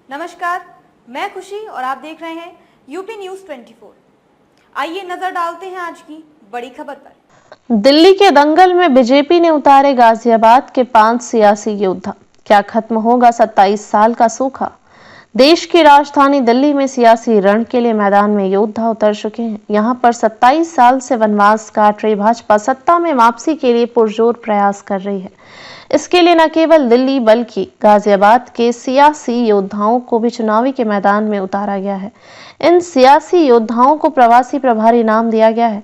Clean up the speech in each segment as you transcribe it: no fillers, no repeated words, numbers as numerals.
नमस्कार, मैं खुशी और आप देख रहे हैं यूपी न्यूज 24। आइए नजर डालते हैं आज की बड़ी खबर पर। दिल्ली के दंगल में बीजेपी ने उतारे गाजियाबाद के 5 सियासी योद्धा। क्या खत्म होगा 27 साल का सूखा? देश की राजधानी दिल्ली में सियासी रण के लिए मैदान में योद्धा उतर चुके हैं। यहां पर 27 साल से वनवास काट रही भाजपा सत्ता में वापसी के लिए पुरजोर प्रयास कर रही है। इसके लिए न केवल दिल्ली बल्कि गाजियाबाद के सियासी योद्धाओं को भी चुनावी के मैदान में उतारा गया है। इन सियासी योद्धाओं को प्रवासी प्रभारी नाम दिया गया है।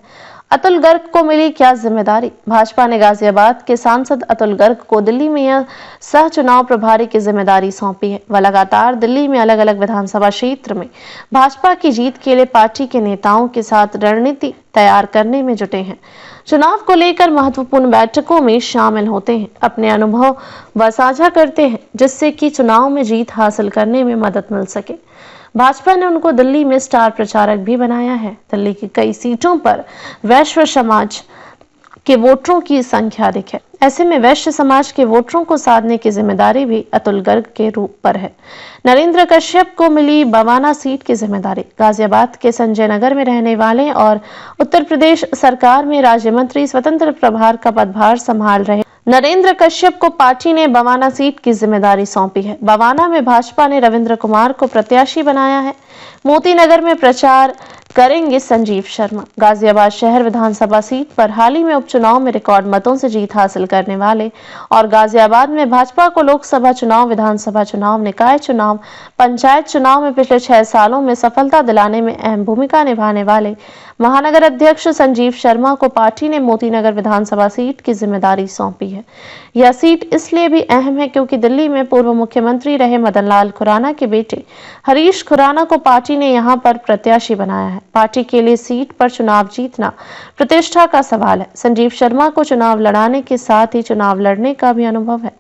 अतुल गर्ग को मिली क्या जिम्मेदारी? भाजपा ने गाजियाबाद के सांसद अतुल गर्ग को दिल्ली में यह सह चुनाव प्रभारी की जिम्मेदारी सौंपी है। वह लगातार दिल्ली में अलग अलग विधानसभा क्षेत्र में भाजपा की जीत के लिए पार्टी के नेताओं के साथ रणनीति तैयार करने में जुटे हैं। चुनाव को लेकर महत्वपूर्ण बैठकों में शामिल होते हैं, अपने अनुभव व साझा करते हैं, जिससे कि चुनाव में जीत हासिल करने में मदद मिल सके। भाजपा ने उनको दिल्ली में स्टार प्रचारक भी बनाया है। दिल्ली की कई सीटों पर वैश्य समाज के वोटरों की संख्या अधिक है। ऐसे में वैश्य समाज के वोटरों को साधने की जिम्मेदारी भी अतुल गर्ग के रूप पर है। नरेंद्र कश्यप को मिली बवाना सीट की जिम्मेदारी। गाजियाबाद के संजय नगर में रहने वाले और उत्तर प्रदेश सरकार में राज्य मंत्री स्वतंत्र प्रभार का पदभार संभाल रहे नरेंद्र कश्यप को पार्टी ने बवाना सीट की जिम्मेदारी सौंपी है। बवाना में भाजपा ने रविंद्र कुमार को प्रत्याशी बनाया है। मोती नगर में प्रचार करेंगे संजीव शर्मा। गाजियाबाद शहर विधानसभा सीट पर हाल ही में उपचुनाव में रिकॉर्ड मतों से जीत हासिल करने वाले और गाजियाबाद में भाजपा को लोकसभा चुनाव, विधानसभा चुनाव, निकाय चुनाव, पंचायत चुनाव में पिछले 6 सालों में सफलता दिलाने में अहम भूमिका निभाने वाले महानगर अध्यक्ष संजीव शर्मा को पार्टी ने मोती नगर विधानसभा सीट की जिम्मेदारी सौंपी है। यह सीट इसलिए भी अहम है क्योंकि दिल्ली में पूर्व मुख्यमंत्री रहे मदन लाल खुराना के बेटे हरीश खुराना को पार्टी ने यहां पर प्रत्याशी बनाया है। पार्टी के लिए सीट पर चुनाव जीतना प्रतिष्ठा का सवाल है। संजीव शर्मा को चुनाव लड़ाने के साथ ही चुनाव लड़ने का भी अनुभव है।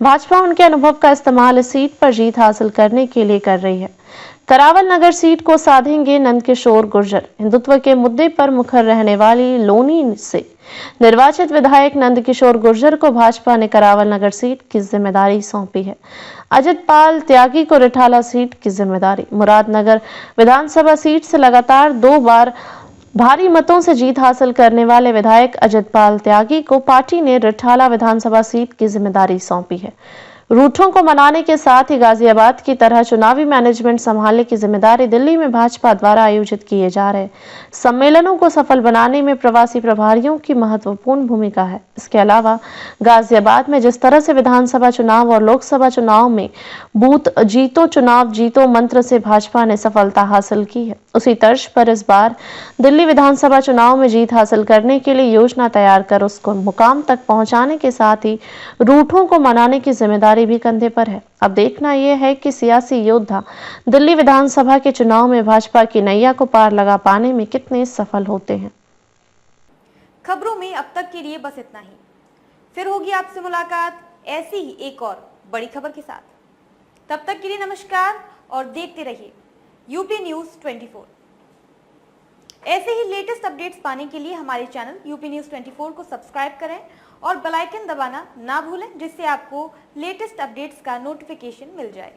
भाजपा उनके अनुभव का इस्तेमाल इस सीट पर जीत हासिल करने के लिए कर रही है। करावल नगर सीट को साधेंगे नंदकिशोर गुर्जर। हिंदुत्व के मुद्दे पर मुखर रहने वाली लोनी से निर्वाचित विधायक नंदकिशोर गुर्जर को भाजपा ने करावल नगर सीट की जिम्मेदारी सौंपी है। अजित पाल त्यागी को रिठाला सीट की जिम्मेदारी। मुरादनगर विधानसभा सीट से लगातार 2 बार भारी मतों से जीत हासिल करने वाले विधायक अजित पाल त्यागी को पार्टी ने रिठाला विधानसभा सीट की जिम्मेदारी सौंपी है। रूठों को मनाने के साथ ही गाजियाबाद की तरह चुनावी मैनेजमेंट संभालने की जिम्मेदारी दिल्ली में भाजपा द्वारा आयोजित किए जा रहे सम्मेलनों को सफल बनाने में प्रवासी प्रभारियों की महत्वपूर्ण भूमिका है। इसके अलावा गाजियाबाद में जिस तरह से विधानसभा चुनाव और लोकसभा चुनाव में बूथ जीतो चुनाव जीतो मंत्र से भाजपा ने सफलता हासिल की है, उसी तर्ज पर इस बार दिल्ली विधानसभा चुनाव में जीत हासिल करने के लिए योजना तैयार कर उसको मुकाम तक पहुंचाने के साथ ही रूठों को मनाने की जिम्मेदारी भी कंधे पर है। अब देखना यह है कि सियासी योद्धा दिल्ली विधानसभा के चुनाव में भाजपा की नैया को पार लगा पाने में कितने सफल होते हैं। खबरों में अब तक के लिए बस इतना ही। फिर होगी आपसे मुलाकात ऐसी ही एक और बड़ी खबर के साथ। तब तक के लिए नमस्कार और देखते रहिए यूपी न्यूज 24। ऐसे ही लेटेस्ट अपडेट्स पाने के लिए हमारे चैनल यूपी न्यूज 24 को सब्सक्राइब करें और बेल आइकन दबाना ना भूलें, जिससे आपको लेटेस्ट अपडेट्स का नोटिफिकेशन मिल जाए।